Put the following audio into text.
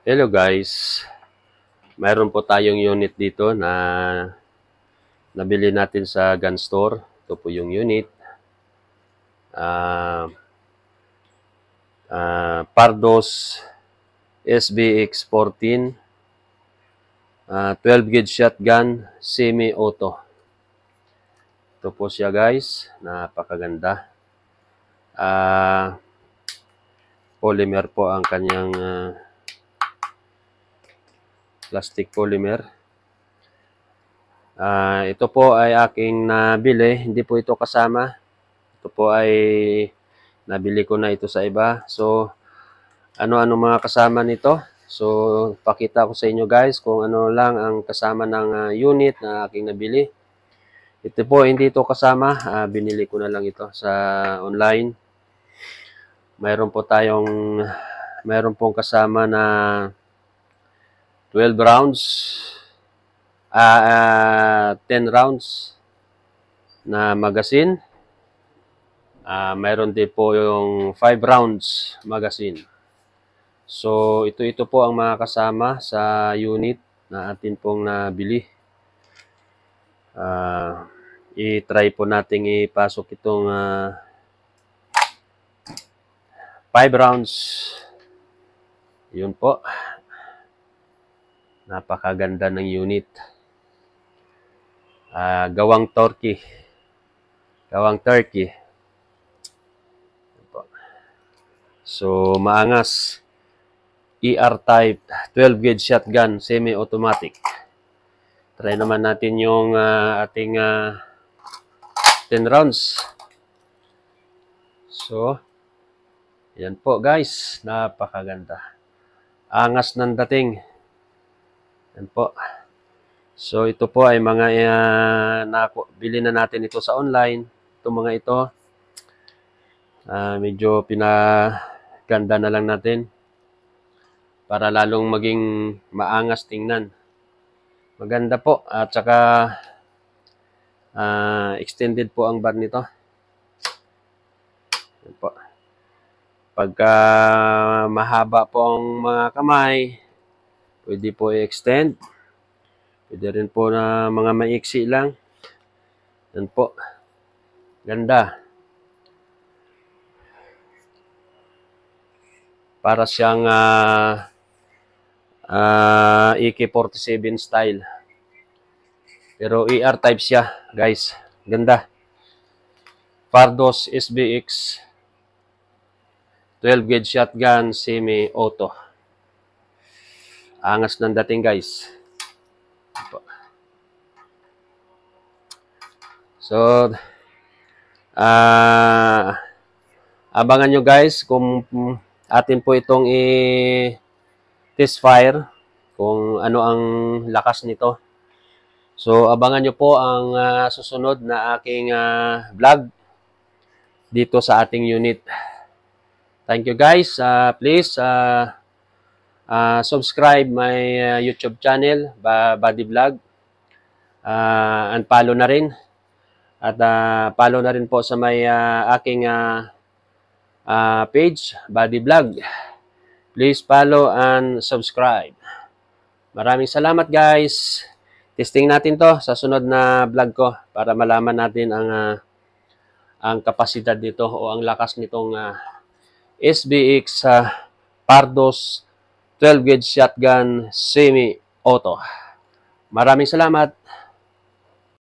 Hello guys, mayroon po tayong unit dito na nabili natin sa gun store. Ito po yung unit. Pardos SBX14 12 gauge shotgun semi-auto. Ito po siya guys, napakaganda. Polymer po ang kanyang plastic polymer. Ito po ay aking nabili, hindi po ito kasama. Ito po ay nabili ko na ito sa iba. So, ano-ano mga kasama nito? So, pakita ko sa inyo guys kung ano lang ang kasama ng unit na aking nabili. Ito po, hindi ito kasama. Binili ko na lang ito sa online. Mayroon pong kasama na 12 rounds. 10 rounds na magazine. Mayroon din po yung 5 rounds magazine. So, ito po ang mga kasama sa unit na atin pong nabili. I-try po natin ipasok itong 5 rounds. Yun po. Napakaganda ng unit. Gawang Turkey. So, maangas. ER type 12 gauge shotgun semi-automatic. Try naman natin yung ating 10 rounds. So, yan po guys. Napakaganda. Angas ng dating. Yan po. So, ito po ay mga bili na natin ito sa online. Itong mga ito. Medyo pinaganda na lang natin para lalong maging maangas tingnan. Maganda po. At saka extended po ang bar nito. Yan po. Pagka mahaba po ang mga kamay, pwede po i-extend. Pwede rin po na mga maiksi lang. Yan po. Ganda. Para siyang AK-47 style. Pero ER type siya, guys. Ganda. Pardos SBX 12 gauge shotgun semi-auto. Angas ng dating, guys. So, abangan nyo guys kung atin po itong i-test fire kung ano ang lakas nito. So, abangan nyo po ang susunod na aking vlog dito sa ating unit. Thank you guys. Please subscribe my YouTube channel, Buddy Vlog. And follow na rin. At follow na rin po sa may aking page, Buddy Vlog. Please follow and subscribe. Maraming salamat guys. Testing natin to sa sunod na vlog ko para malaman natin ang kapasidad nito o ang lakas nitong SBX Pardos 12 gauge shotgun semi-auto. Maraming salamat.